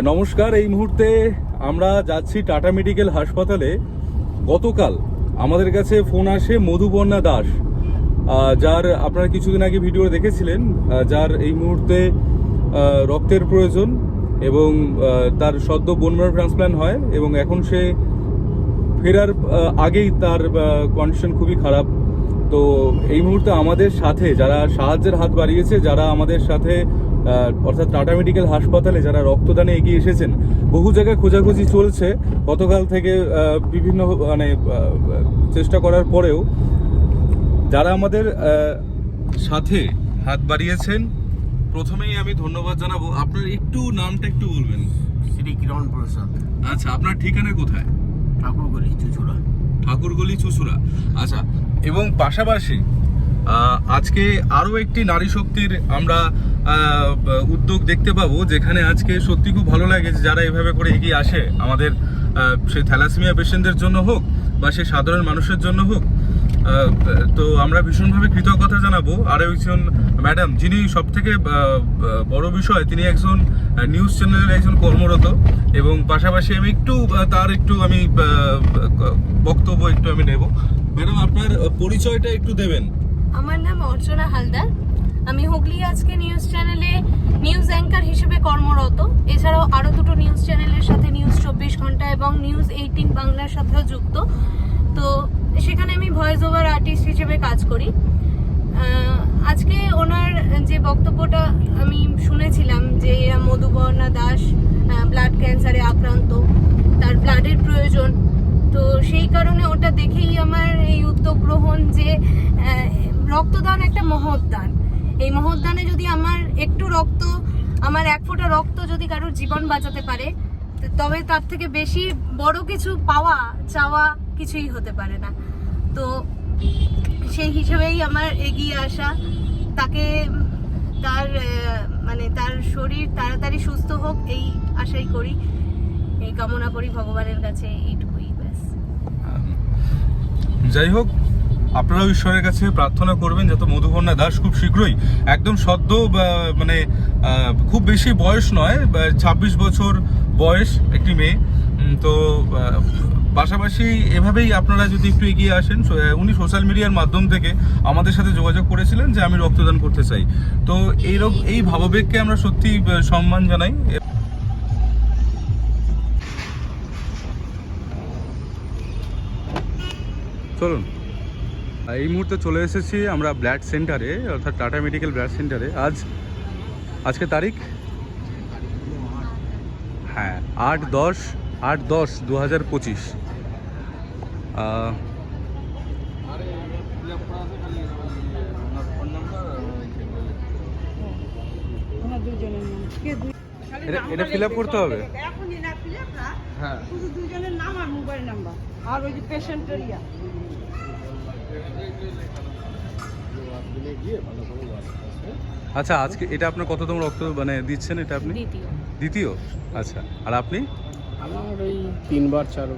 নমস্কার। এই মুহূর্তে আমরা যাচ্ছি টাটা মেডিকেল হাসপাতালে। গতকাল আমাদের কাছে ফোন আসে মধুপর্ণা দাস, যার আপনারা কিছুদিন আগে ভিডিও দেখেছিলেন, যার এই মুহূর্তে রক্তের প্রয়োজন এবং তার সদ্য বোন ম্যারো ট্রান্সপ্ল্যান্ট হয় এবং এখন সে ফেরার আগেই তার কন্ডিশন খুবই খারাপ। তো এই মুহূর্তে আমাদের সাথে যারা সাহায্যের হাত বাড়িয়েছে, যারা আমাদের সাথে অর্থাৎ টাটা মেডিকেল হাসপাতালে যারা রক্তদানে এগিয়ে এসেছেন, বহু জায়গায় খোঁজাখুঁজি চলছে গতকাল থেকে, বিভিন্ন চেষ্টা করার পরেও যারা আমাদের সাথে হাত বাড়িয়েছেন, প্রথমেই আমি ধন্যবাদ জানাবো। আপনার একটু নামটা একটু বলবেন। শ্রী কিরণ প্রসাদ। আচ্ছা, আপনার ঠিকানা কোথায়? ঠাকুরগলি চুচুড়া। ঠাকুরগলি চুচুড়া, আচ্ছা। এবং পাশাপাশি আজকে আরও একটি নারী শক্তির আমরা উদ্যোগ দেখতে পাবো, যেখানে আজকে সত্যি খুব ভালো লাগে যে যারা এভাবে করে এগিয়ে আসে আমাদের, সে থ্যালাসেমিয়া পেশেন্টদের জন্য হোক বা সে সাধারণ মানুষের জন্য হোক। তো আমরা ভীষণভাবে কৃতজ্ঞতা জানাবো আরও একজন ম্যাডাম, যিনি সব থেকে বড় বিষয়, তিনি একজন নিউজ চ্যানেলের একজন কর্মরত এবং পাশাপাশি আমি একটু তার একটু আমি বক্তব্য একটু আমি নেব। ম্যাডাম, আপনার পরিচয়টা একটু দেবেন। আমার নাম অর্চনা হালদার। আমি হুগলি আজকে নিউজ চ্যানেলে নিউজ অ্যাঙ্কার হিসেবে কর্মরত। এছাড়াও আরও দুটো নিউজ চ্যানেলের সাথে নিউজ 24 ঘন্টা এবং নিউজ 18 বাংলার সাথেও যুক্ত। তো সেখানে আমি ভয়েস ওভার আর্টিস্ট হিসেবে কাজ করি। আজকে ওনার যে বক্তব্যটা আমি শুনেছিলাম যে মধুপর্ণা দাস ব্লাড ক্যান্সারে আক্রান্ত, তার ব্লাডের প্রয়োজন, তো সেই কারণে ওটা দেখেই আমার এই উদ্যোগ গ্রহণ যে রক্তদান একটা মহৎ দান। এই মহৎ দানে যদি আমার একটু রক্ত, আমার এক ফোঁটা রক্ত যদি কারোর জীবন বাঁচাতে পারে, তবে তার থেকে বেশি বড় কিছু পাওয়া চাওয়া কিছুই হতে পারে না। তো সেই হিসেবেই আমার এগিয়ে আসা, তাকে তার শরীর তাড়াতাড়ি সুস্থ হোক এই আশাই করি, এই কামনা করি ভগবানের কাছে, এইটুকুই ব্যাস। যাই হোক, আপনারাও ঈশ্বরের কাছে প্রার্থনা করবেন যাতে মধুপর্ণা দাস খুব শীঘ্রই, একদম সদ্য, মানে খুব বেশি বয়স নয়, 26 বছর বয়স একটি মেয়ে। তো পাশাপাশি এভাবেই আপনারা যদি একটু এগিয়ে আসেন। উনি সোশ্যাল মিডিয়ার মাধ্যম থেকে আমাদের সাথে যোগাযোগ করেছিলেন যে আমি রক্তদান করতে চাই। তো এই ভাবাবেগকে আমরা সত্যি সম্মান জানাই। চলুন, এই মুহূর্তে চলে এসেছি আমরা ব্লাড সেন্টারে, অর্থাৎ টাটা মেডিকেল ব্লাড সেন্টারে। আজকে তারিখ 8/10/2025। এটা ফিল আপ করতে হবে। হ্যাঁ, শুধু দুজনের নাম আর মোবাইল নাম্বার আর ওই যে পেশেন্টের ইয়া। আচ্ছা, আজকে এটা আপনার কততম রক্ত দিচ্ছেন? এটা আপনি দ্বিতীয়। আচ্ছা, আর আপনি? আমার ওই 3-4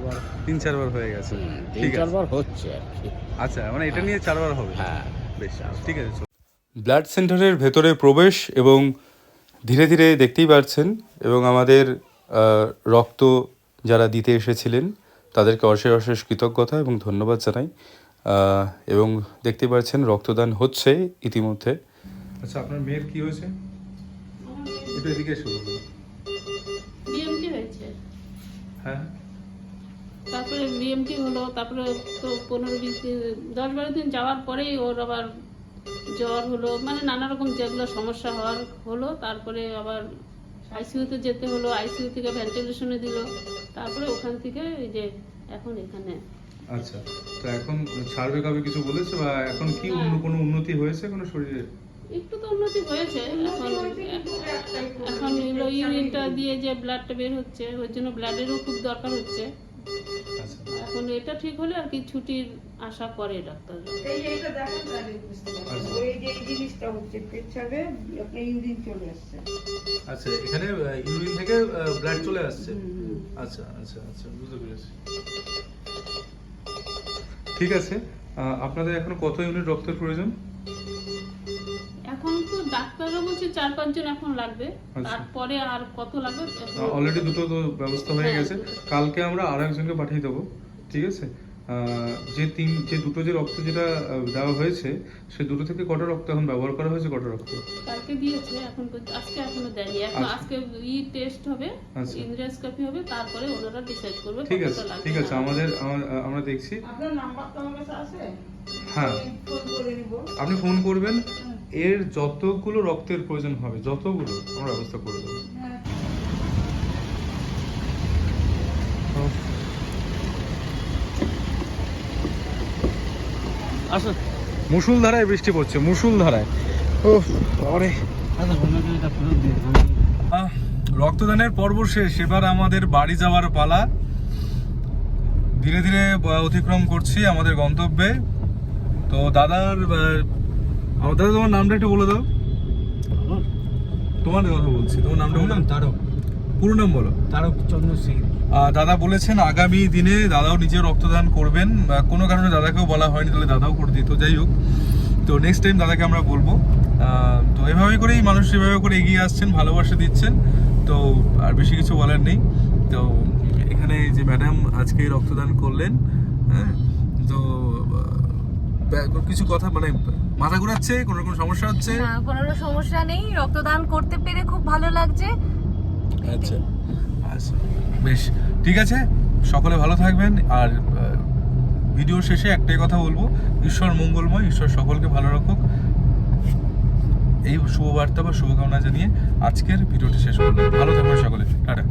3-4 হয়ে গেছে। ঠিক আছে, 4 হচ্ছে আর কি। আচ্ছা, এটা নিয়ে 4 হবে। হ্যাঁ, বেশ, ঠিক আছে। ব্লাড সেন্টারের ভেতরে প্রবেশ এবং ধীরে ধীরে দেখতেই পাচ্ছেন, এবং আমাদের রক্ত যারা দিতে এসেছিলেন তাদেরকে অশেষ অশেষ কৃতজ্ঞতা এবং ধন্যবাদ জানাই। এবং দেখতে পাচ্ছেন রক্তদান হচ্ছে ইতিমধ্যে। আচ্ছা, আপনার মেয়ের কি হয়েছে? একটু এদিকে এসে বলুন। বিএমটি হয়েছে, হ্যাঁ, তারপরে বিএমটি হলো, তারপরে তো 10-12 দিন যাওয়ার পরেই ওর আবার জ্বর হলো, নানা রকম যেগুলো সমস্যা হলো। তারপরে আবার আইসিইউতে যেতে হলো, আইসিইউ থেকে ভেন্টিলেশনে দিল, তারপরে ওখান থেকে এই যে এখন এখানে। আচ্ছা, তো এখন ছাড়বে কবে কিছু বলেছে, বা এখন কি কোনো উন্নতি হয়েছে কোনো শরীরে? একটু তো উন্নতি হয়েছে। এখন ইউরিনটা দিয়ে যে ব্লাডটা বের হচ্ছে, ওই জন্য ব্লাডেরও খুব দরকার হচ্ছে। এখন এটা ঠিক হলে আর কি ছুটির আশা করে ডাক্তার। আচ্ছা, এখানে ইউরিন থেকে ব্লাড চলে আসছে। আচ্ছা আচ্ছা আচ্ছা, বুঝতে পেরেছি। ঠিক আছে, আপনাদের এখন কত ইউনিট রক্তের প্রয়োজন? এখন তো ডাক্তার ডাক্তাররা বলছে 4-5 জন এখন লাগবে, আচ্ছা। তারপরে আর কত লাগবে অলরেডি দুটো তো ব্যবস্থা হয়ে হ্যাঁ, গেছে, কালকে আমরা আর একজনকে পাঠিয়ে দেবো, ঠিক আছে? যে দুটো যে রক্ত যেটা দেওয়া হয়েছে, সে দুটো থেকে কটা রক্ত এখন ব্যবহার করা হয়েছে, কটা রক্ত? কালকে দিয়েছে, আজকে এখনো দেয়নি। এখন আচ্ছা। আজকে টেস্ট হবে, আচ্ছা। ইন্ডোস্কোপি হবে, তারপরে ওনারা ডিসাইড করবে ঠিক আছে, কতটা লাগবে। ঠিক আছে, আমরা দেখছি। আপনার নাম্বার তো আমার কাছে আছে, হ্যাঁ, ফোন করে নিব। আপনি ফোন করবেন, এর যতগুলো রক্তের প্রয়োজন হবে যতগুলো আমরা ব্যবস্থা করে দেবো। হ্যাঁ। আসো মুষলধারায় বৃষ্টি পড়ছে, মুষলধারায়। ও বাবারে। রক্তদানের পর্ব শেষ, এবার আমাদের বাড়ি যাওয়ার পালা। ধীরে ধীরে অতিক্রম করছি আমাদের গন্তব্যে। তো দাদার আমার দাদা, তোমার নামটা একটু বলে দাও। তোমার কথা বলছি, তোমার নামটা বলো। তারক পুরো নাম বলো। তারক চন্দ্র সিং। দাদা বলেছেন আগামী দিনে দাদাও নিজে রক্তদান করবেন, কোনো কারণে দাদাকেও বলা হয়নি, তাহলে দাদাও করে দিত। যাই হোক, তো নেক্সট টাইম দাদাকে আমরা বলবো। তো এভাবে করেই মানুষ এভাবে করে এগিয়ে আসছেন, ভালোবাসা দিচ্ছেন। তো আর বেশি কিছু বলার নেই। তো এখানে যে ম্যাডাম আজকে রক্তদান করলেন, হ্যাঁ, তো কিছু কথা মানে মাথা ঘোরাচ্ছে, কোনো রকম সমস্যা হচ্ছে? না, কোনো সমস্যা নেই, রক্তদান করতে পেরে খুব ভালো লাগছে। আচ্ছা আচ্ছা, বেশ ঠিক আছে, সকলে ভালো থাকবেন। আর ভিডিও শেষে একটাই কথা বলবো, ঈশ্বর মঙ্গলময়, ঈশ্বর সকলকে ভালো রাখুক, এই শুভবার্তা বা শুভকামনা জানিয়ে আজকের ভিডিওটি শেষ করলাম। ভালো থাকবেন সকলে, টাটা।